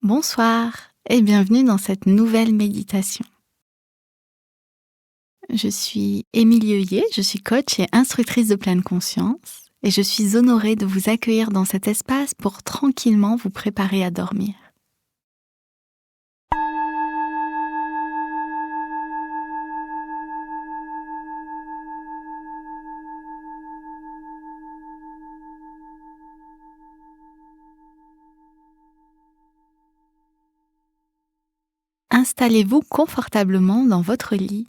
Bonsoir et bienvenue dans cette nouvelle méditation. Je suis Émilie Heuillet, je suis coach et instructrice de pleine conscience et je suis honorée de vous accueillir dans cet espace pour tranquillement vous préparer à dormir. Installez-vous confortablement dans votre lit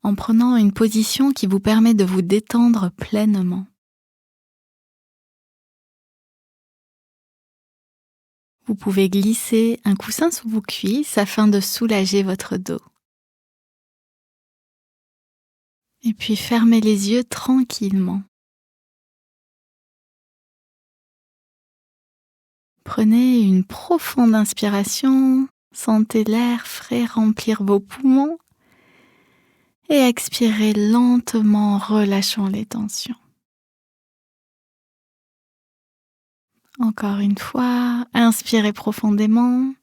en prenant une position qui vous permet de vous détendre pleinement. Vous pouvez glisser un coussin sous vos cuisses afin de soulager votre dos. Et puis fermez les yeux tranquillement. Prenez une profonde inspiration, sentez l'air frais remplir vos poumons et expirez lentement en relâchant les tensions. Encore une fois, inspirez profondément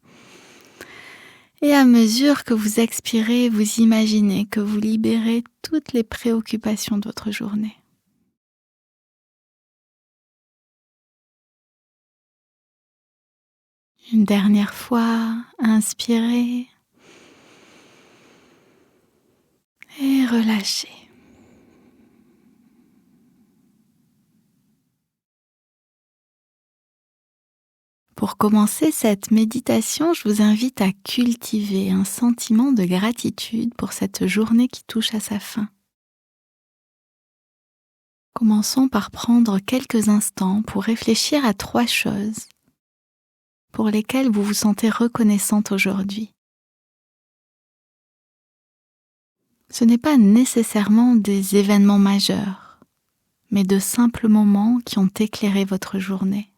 et à mesure que vous expirez, vous imaginez que vous libérez toutes les préoccupations de votre journée. Une dernière fois, inspirez et relâchez. Pour commencer cette méditation, je vous invite à cultiver un sentiment de gratitude pour cette journée qui touche à sa fin. Commençons par prendre quelques instants pour réfléchir à 3 choses pour lesquelles vous vous sentez reconnaissante aujourd'hui. Ce n'est pas nécessairement des événements majeurs, mais de simples moments qui ont éclairé votre journée.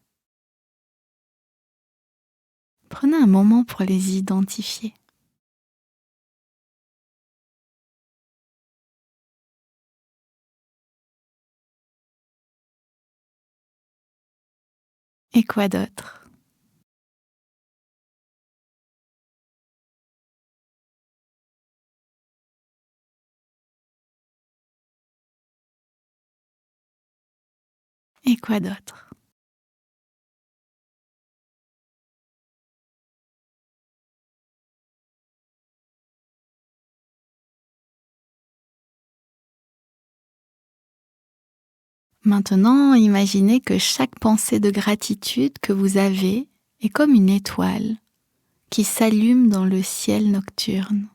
Prenez un moment pour les identifier. Et quoi d'autre ? Et quoi d'autre ? Maintenant, imaginez que chaque pensée de gratitude que vous avez est comme une étoile qui s'allume dans le ciel nocturne.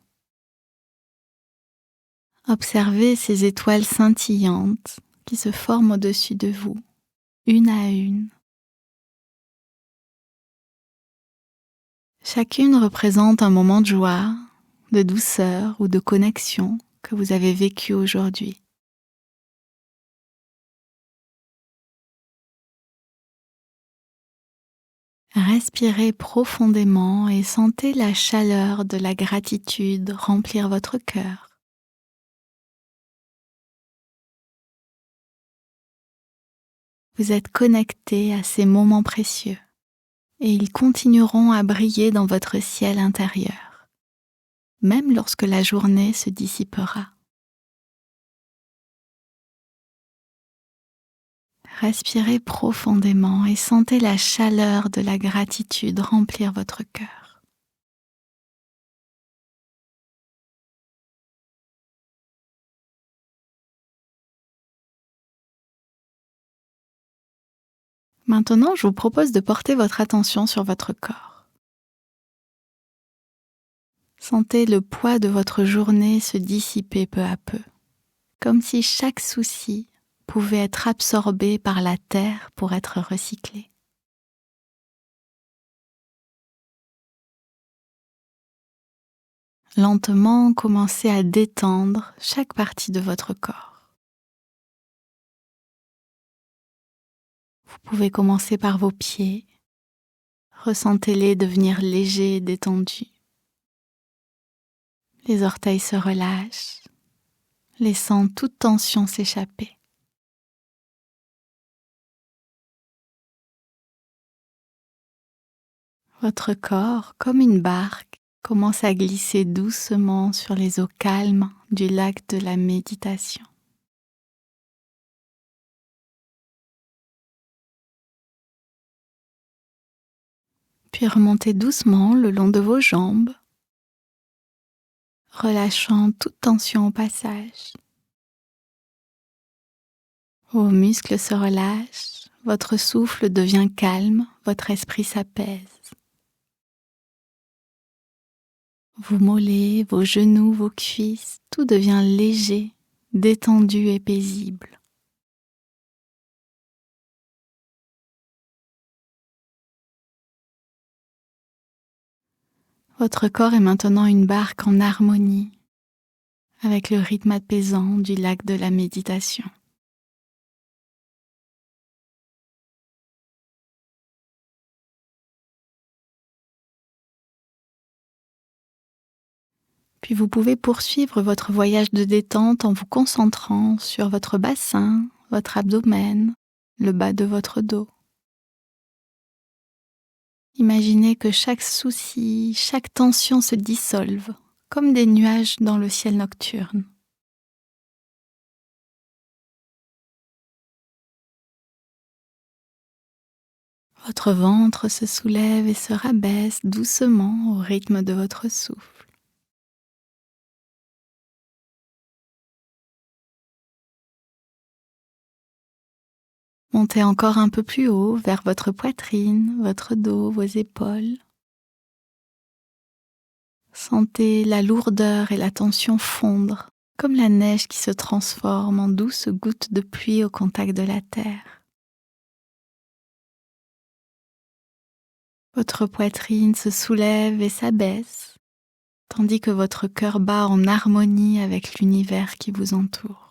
Observez ces étoiles scintillantes qui se forment au-dessus de vous, une à une. Chacune représente un moment de joie, de douceur ou de connexion que vous avez vécu aujourd'hui. Respirez profondément et sentez la chaleur de la gratitude remplir votre cœur. Vous êtes connecté à ces moments précieux et ils continueront à briller dans votre ciel intérieur, même lorsque la journée se dissipera. Respirez profondément et sentez la chaleur de la gratitude remplir votre cœur. Maintenant, je vous propose de porter votre attention sur votre corps. Sentez le poids de votre journée se dissiper peu à peu, comme si chaque souci pouvait être absorbé par la terre pour être recyclé. Lentement, commencez à détendre chaque partie de votre corps. Vous pouvez commencer par vos pieds. Ressentez-les devenir légers et détendus. Les orteils se relâchent, laissant toute tension s'échapper. Votre corps, comme une barque, commence à glisser doucement sur les eaux calmes du lac de la méditation. Puis remontez doucement le long de vos jambes, relâchant toute tension au passage. Vos muscles se relâchent, votre souffle devient calme, votre esprit s'apaise. Vos mollets, vos genoux, vos cuisses, tout devient léger, détendu et paisible. Votre corps est maintenant une barque en harmonie avec le rythme apaisant du lac de la méditation. Puis vous pouvez poursuivre votre voyage de détente en vous concentrant sur votre bassin, votre abdomen, le bas de votre dos. Imaginez que chaque souci, chaque tension se dissolve, comme des nuages dans le ciel nocturne. Votre ventre se soulève et se rabaisse doucement au rythme de votre souffle. Montez encore un peu plus haut vers votre poitrine, votre dos, vos épaules. Sentez la lourdeur et la tension fondre, comme la neige qui se transforme en douces gouttes de pluie au contact de la terre. Votre poitrine se soulève et s'abaisse, tandis que votre cœur bat en harmonie avec l'univers qui vous entoure.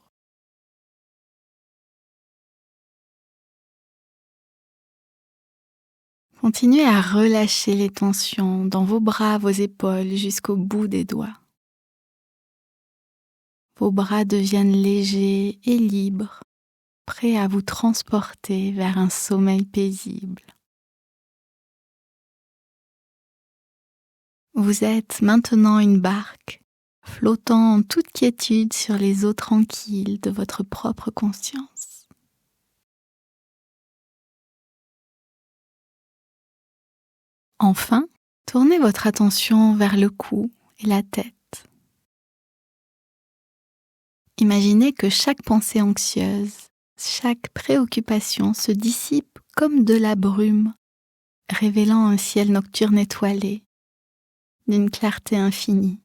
Continuez à relâcher les tensions dans vos bras, vos épaules jusqu'au bout des doigts. Vos bras deviennent légers et libres, prêts à vous transporter vers un sommeil paisible. Vous êtes maintenant une barque, flottant en toute quiétude sur les eaux tranquilles de votre propre conscience. Enfin, tournez votre attention vers le cou et la tête. Imaginez que chaque pensée anxieuse, chaque préoccupation se dissipe comme de la brume, révélant un ciel nocturne étoilé, d'une clarté infinie.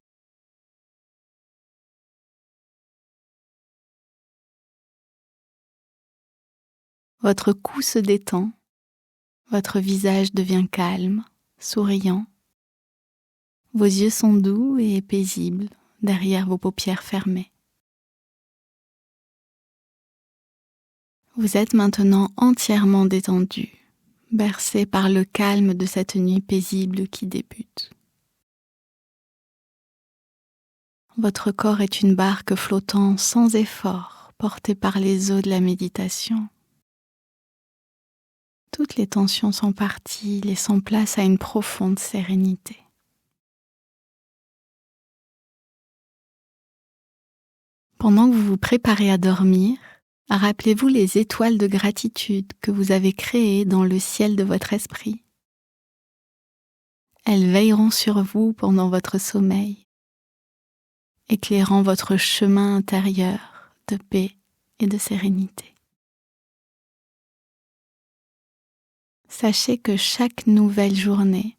Votre cou se détend, votre visage devient calme, souriant. Vos yeux sont doux et paisibles derrière vos paupières fermées. Vous êtes maintenant entièrement détendu, bercé par le calme de cette nuit paisible qui débute. Votre corps est une barque flottant sans effort, portée par les eaux de la méditation. Toutes les tensions sont parties, laissant place à une profonde sérénité. Pendant que vous vous préparez à dormir, rappelez-vous les étoiles de gratitude que vous avez créées dans le ciel de votre esprit. Elles veilleront sur vous pendant votre sommeil, éclairant votre chemin intérieur de paix et de sérénité. Sachez que chaque nouvelle journée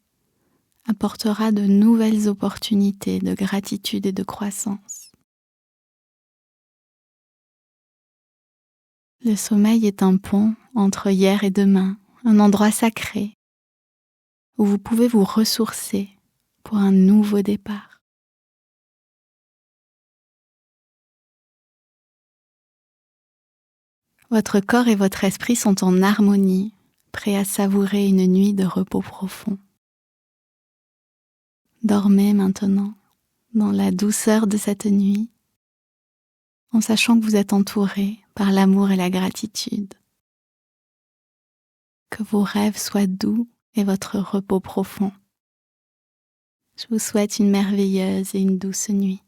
apportera de nouvelles opportunités de gratitude et de croissance. Le sommeil est un pont entre hier et demain, un endroit sacré où vous pouvez vous ressourcer pour un nouveau départ. Votre corps et votre esprit sont en harmonie, prêts à savourer une nuit de repos profond. Dormez maintenant dans la douceur de cette nuit, en sachant que vous êtes entouré par l'amour et la gratitude. Que vos rêves soient doux et votre repos profond. Je vous souhaite une merveilleuse et une douce nuit.